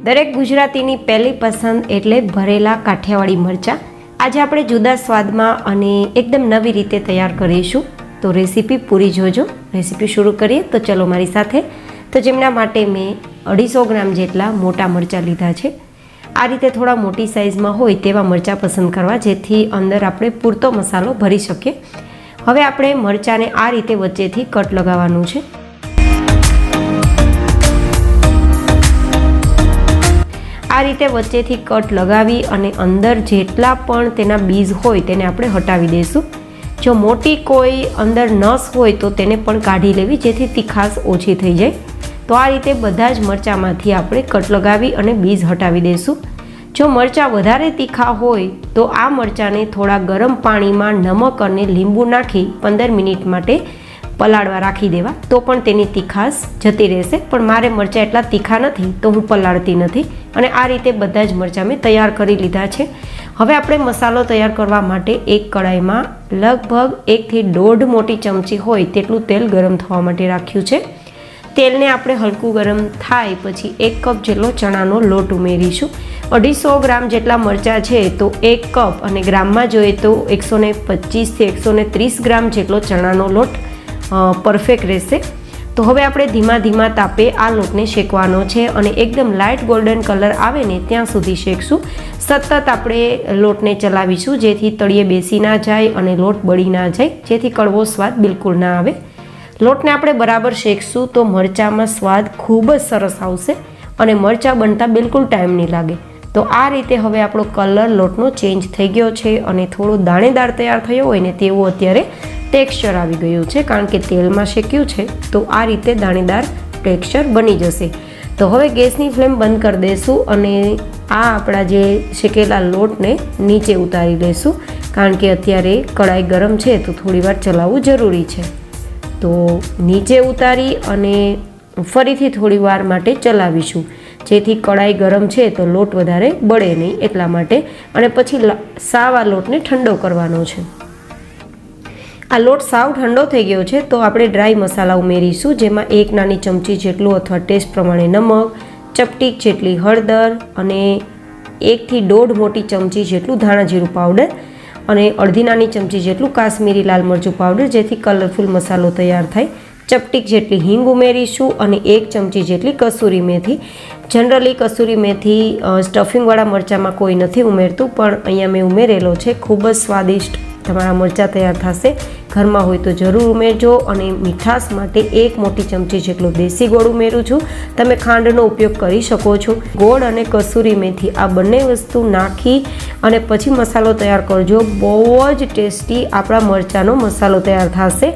દરેક ગુજરાતીની પહેલી પસંદ એટલે ભરેલા કાઠિયાવાડી મરચાં. આજે આપણે જુદા સ્વાદમાં અને એકદમ નવી રીતે તૈયાર કરીશું. તો રેસીપી પૂરી જોજો. રેસીપી શરૂ કરીએ તો ચલો મારી સાથે. તો જેમના માટે મેં 250 ગ્રામ જેટલા મોટા મરચાં લીધા છે. આ રીતે થોડા મોટી સાઇઝમાં હોય તેવા મરચાં પસંદ કરવા, જેથી અંદર આપણે પૂરતો મસાલો ભરી શકીએ. હવે આપણે મરચાંને આ રીતે વચ્ચેથી કટ લગાવવાનું છે. આ રીતે વચ્ચેથી કટ લગાવી અને અંદર જેટલા પણ તેના બીજ હોય તેને આપણે હટાવી દઈશું. જો મોટી કોઈ અંદર નસ હોય તો તેને પણ કાઢી લેવી, જેથી તીખાશ ઓછી થઈ જાય. તો આ રીતે બધા જ મરચાંમાંથી આપણે કટ લગાવી અને બીજ હટાવી દઈશું. જો મરચાં વધારે તીખા હોય તો આ મરચાંને થોડા ગરમ પાણીમાં નમક અને લીંબુ નાખી 15 મિનિટ માટે પલાળવા રાખી દેવા, તો પણ તેની તીખાશ જતી રહેશે. પણ મારે મરચાં એટલા તીખા નથી તો હું પલાળતી નથી. અને આ રીતે બધા જ મરચાં મેં તૈયાર કરી લીધા છે. હવે આપણે મસાલો તૈયાર કરવા માટે એક કડાઈમાં લગભગ 1 થી 1.5 મોટી ચમચી હોય તેટલું તેલ ગરમ થવા માટે રાખ્યું છે. તેલને આપણે હલકું ગરમ થાય પછી 1 કપ જેટલો ચણાનો લોટ ઉમેરીશું. 250 ગ્રામ જેટલા મરચાં છે તો 1 કપ, અને ગ્રામમાં જોઈએ તો 125 થી 130 ગ્રામ જેટલો ચણાનો લોટ પરફેક્ટ રહેશે. તો હવે આપણે ધીમા તાપે આ લોટને શેકવાનો છે અને એકદમ લાઇટ ગોલ્ડન કલર આવે ને ત્યાં સુધી શેકશું. સતત આપણે લોટને ચલાવીશું, જેથી તળિયે બેસી ના જાય અને લોટ બળી ના જાય, જેથી કડવો સ્વાદ બિલકુલ ના આવે. લોટને આપણે બરાબર શેકશું તો મરચાંમાં સ્વાદ ખૂબ જ સરસ આવશે અને મરચાં બનતા બિલકુલ ટાઈમ નહીં લાગે. તો આ રીતે હવે આપણો કલર લોટનો ચેન્જ થઈ ગયો છે અને થોડો દાણેદાર તૈયાર થયો હોય ને તેવું અત્યારે ટેક્સચર આવી ગયું છે, કારણ કે તેલમાં શેક્યું છે. તો આ રીતે દાણેદાર ટેક્સચર બની જશે. તો હવે ગેસની ફ્લેમ બંધ કરી દઈશું અને આ આપણા જે શેકેલા લોટને નીચે ઉતારી લઈશું, કારણ કે અત્યારે કડાઈ ગરમ છે તો થોડી વાર ચલાવવું જરૂરી છે. તો નીચે ઉતારી અને ફરીથી થોડી વાર માટે ચલાવીશું, જેથી કડાઈ ગરમ છે તો લોટ વધારે બળે નહીં એટલા માટે. અને પછી સાવ આ લોટને ઠંડો કરવાનો છે. આ લોટ સાવ ઠંડો થઈ ગયો છે તો આપણે ડ્રાય મસાલા ઉમેરીશું, જેમાં 1 નાની ચમચી જેટલું અથવા ટેસ્ટ પ્રમાણે નમક, ચપટીક જેટલી હળદર અને 1 થી 1.5 મોટી ચમચી જેટલું ધાણા જીરું પાવડર અને 1/2 નાની ચમચી જેટલું કાશ્મીરી લાલ મરચું પાવડર, જેથી કલરફુલ મસાલો તૈયાર થાય. ચપટીક જેટલી હિંગ ઉમેરીશું અને 1 ચમચી જેટલી કસૂરી મેથી. જનરલી કસૂરી મેથી સ્ટફિંગવાળા મરચાંમાં કોઈ નથી ઉમેરતું, પણ અહીંયા મેં ઉમેરેલો છે. ખૂબ જ સ્વાદિષ્ટ તમારા મરચાં તૈયાર થશે. ઘરમાં હોય તો જરૂર ઉમેરજો. અને મીઠાશ માટે 1 મોટી ચમચી જેટલો દેશી ગોળ ઉમેરું છું. તમે ખાંડનો ઉપયોગ કરી શકો છો. ગોળ અને કસૂરી મેથી આ બંને વસ્તુ નાખી અને પછી મસાલો તૈયાર કરજો. બહુ જ ટેસ્ટી આપણા મરચાંનો મસાલો તૈયાર થશે.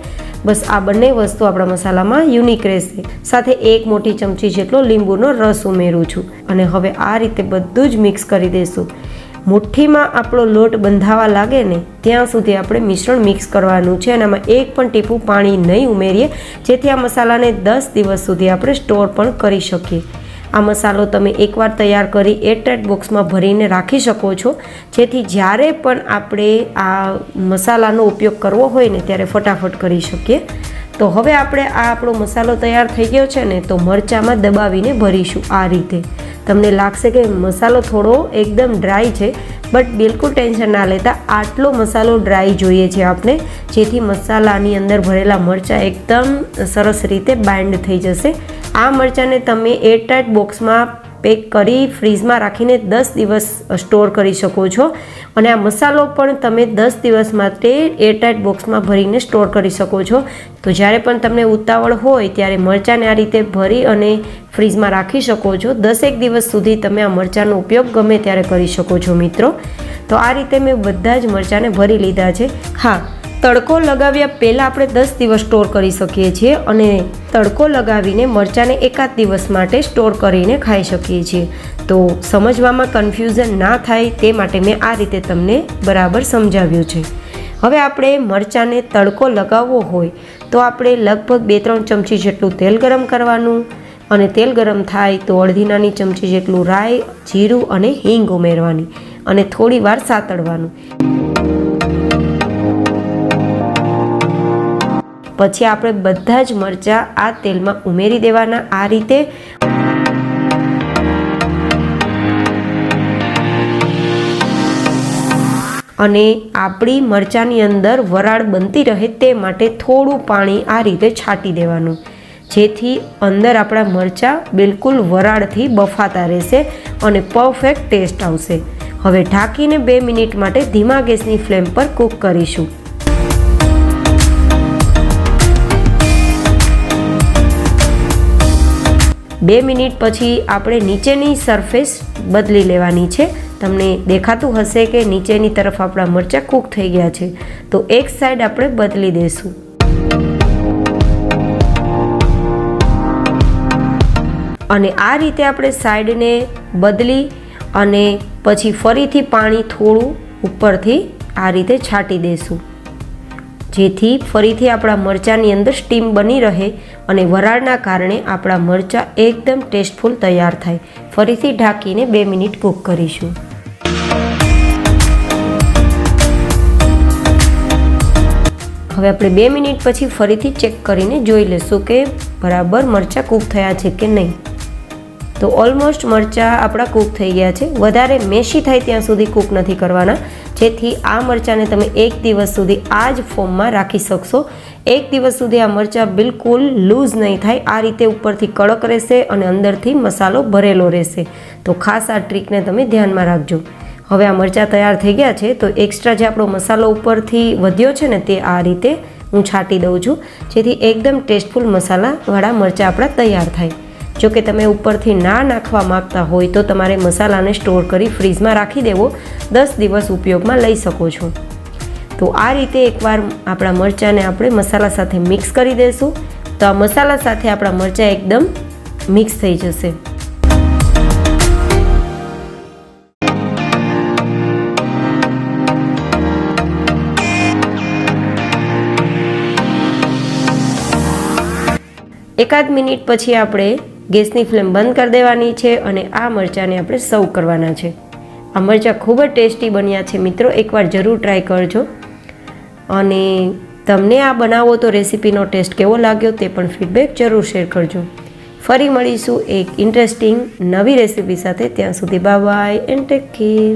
બસ આ બંને વસ્તુ આપણા મસાલામાં યુનિક રહેશે. સાથે 1 મોટી ચમચી જેટલો લીંબુનો રસ ઉમેરું છું. અને હવે આ રીતે બધું જ મિક્સ કરી દઈશું. મુઠ્ઠીમાં આપણો લોટ બંધાવા લાગે ને ત્યાં સુધી આપણે મિશ્રણ મિક્સ કરવાનું છે. અને આમાં 1 પણ ટીપું પાણી નહીં ઉમેરીએ, જેથી આ મસાલાને 10 દિવસ સુધી આપણે સ્ટોર પણ કરી શકીએ. આ મસાલો તમે એકવાર તૈયાર કરી એરટાઇટ બોક્સમાં ભરીને રાખી શકો છો, જેથી જ્યારે પણ આપણે આ મસાલાનો ઉપયોગ કરવો હોય ને ત્યારે ફટાફટ કરી શકીએ. તો હવે આપણે આ આપણો મસાલો તૈયાર થઈ ગયો છે ને, તો મરચાંમાં દબાવીને ભરીશું. આ રીતે તમને લાગશે કે મસાલો થોડો એકદમ ડ્રાય છે, બટ બિલકુલ ટેન્શન ના લેતા. આટલો મસાલો ડ્રાય જોઈએ છે આપણે, જેથી મસાલાની અંદર ભરેલા મરચાં એકદમ સરસ રીતે બાઇન્ડ થઈ જશે. આ મરચાંને તમે એરટાઇટ બોક્સમાં પેક કરી ફ્રીઝમાં રાખીને 10 દિવસ સ્ટોર કરી શકો છો. અને આ મસાલો પણ તમે 10 દિવસ માટે એરટાઇટ બોક્સમાં ભરીને સ્ટોર કરી શકો છો. તો જ્યારે પણ તમને ઉતાવળ હોય ત્યારે મરચાંને આ રીતે ભરી અને ફ્રીઝમાં રાખી શકો છો. 10 દિવસ સુધી તમે આ મરચાંનો ઉપયોગ ગમે ત્યારે કરી શકો છો મિત્રો. તો આ રીતે મેં બધા જ મરચાંને ભરી લીધા છે. હા, તડકો લગાવ્યા પહેલાં આપણે 10 દિવસ સ્ટોર કરી શકીએ છીએ, અને તડકો લગાવીને મરચાંને 1 દિવસ માટે સ્ટોર કરીને ખાઈ શકીએ છીએ. તો સમજવામાં કન્ફ્યુઝન ના થાય તે માટે મેં આ રીતે તમને બરાબર સમજાવ્યું છે. હવે આપણે મરચાંને તડકો લગાવવો હોય તો આપણે લગભગ 2-3 ચમચી જેટલું તેલ ગરમ કરવાનું, અને તેલ ગરમ થાય તો 1/2 નાની ચમચી જેટલું રાઈ, જીરું અને હિંગ ઉમેરવાની અને થોડી વાર સાતળવાનું. પછી આપણે બધા જ મરચાં આ તેલમાં ઉમેરી દેવાના. આ રીતે અને આપણી મરચાંની અંદર વરાળ બનતી રહે તે માટે થોડું પાણી આ રીતે છાંટી દેવાનું, જેથી અંદર આપણા મરચાં બિલકુલ વરાળથી બફાતા રહેશે અને પરફેક્ટ ટેસ્ટ આવશે. હવે ઢાંકીને 2 મિનિટ માટે ધીમા ગેસની ફ્લેમ પર કૂક કરીશું. બે મિનિટ પછી આપણે નીચેની સરફેસ બદલી લેવાની છે. તમને દેખાતું હશે કે નીચેની તરફ આપણા મરચાં કૂક થઈ ગયા છે, તો એક સાઈડ આપણે બદલી દઈશું. અને આ રીતે આપણે સાઈડને બદલી અને પછી ફરીથી પાણી થોડું ઉપરથી આ રીતે છાંટી દઈશું, જેથી ફરીથી આપણા મરચાંની અંદર સ્ટીમ બની રહે અને વરાળના કારણે આપણા મરચાં એકદમ ટેસ્ટફુલ તૈયાર થાય. ફરીથી ઢાંકીને 2 મિનિટ કૂક કરીશું. હવે આપણે 2 મિનિટ પછી ફરીથી ચેક કરીને જોઈ લઈશું કે બરાબર મરચાં કૂક થયા છે કે નહીં. તો ઓલમોસ્ટ મરચાં આપણા કૂક થઈ ગયા છે. વધારે મેશી થાય ત્યાં સુધી કૂક નથી કરવાના, જેથી આ મરચાંને તમે 1 દિવસ સુધી આ જ ફોર્મમાં રાખી શકશો. 1 દિવસ સુધી આ મરચાં બિલકુલ લૂઝ નહીં થાય, આ રીતે ઉપરથી કડક રહેશે અને અંદરથી મસાલો ભરેલો રહેશે. તો ખાસ આ ટ્રીકને તમે ધ્યાનમાં રાખજો. હવે આ મરચાં તૈયાર થઈ ગયા છે, તો એક્સ્ટ્રા જે આપણો મસાલો ઉપરથી વધ્યો છે ને તે આ રીતે હું છાંટી દઉં છું, જેથી એકદમ ટેસ્ટફુલ મસાલાવાળા મરચાં આપણા તૈયાર થાય. જો કે તમે ઉપરથી ના નાખવા માગતા હોય તો તમારે મસાલાને સ્ટોર કરી ફ્રીજમાં રાખી દેવો, 10 દિવસ ઉપયોગમાં લઈ શકો છો. તો આ રીતે એકવાર આપણા મરચાંને આપણે મસાલા સાથે મિક્સ કરી દઈશું. તો આ મસાલા સાથે આપણા મરચાં એકદમ મિક્સ થઈ જશે. એકાદ મિનિટ પછી આપણે ગેસની ફ્લેમ બંધ કરી દેવાની છે અને આ મરચાંને આપણે સર્વ કરવાના છે. આ મરચાં ખૂબ જ ટેસ્ટી બન્યા છે મિત્રો, એકવાર જરૂર ટ્રાય કરજો. અને તમને આ બનાવો તો રેસીપીનો ટેસ્ટ કેવો લાગ્યો તે પણ ફીડબેક જરૂર શેર કરજો. ફરી મળીશું એક ઇન્ટરેસ્ટિંગ નવી રેસીપી સાથે. ત્યાં સુધી bye bye and take care.